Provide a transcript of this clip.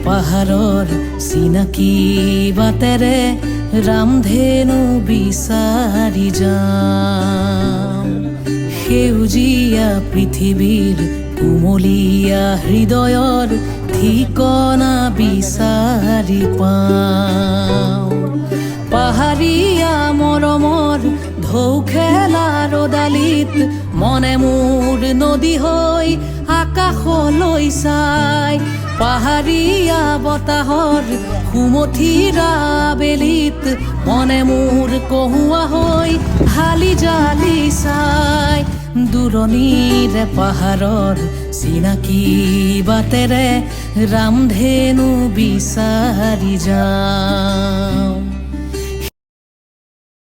পাহাৰৰ চিনাকি বাটেৰে ৰামধেনু বিচাৰি যাম। সেউজীয়া পৃথিৱীৰ কুমলীয়া হৃদয়ৰ ঠিকনা বিচাৰি পাওঁ। পাহাৰীয়া মৰমৰ ঢৌ খেলা ৰদালিত মনে মোৰ নদী হৈ আকাশলৈ চাই। পাহাৰীয়া বতাহৰ সুমথিৰা বেলিত মনে মোৰ কহুৱা হৈ হালি জালি চাই। দূৰণিৰে পাহাৰৰ চিনাকি বাটেৰে ৰামধেনু বিচাৰি যাম।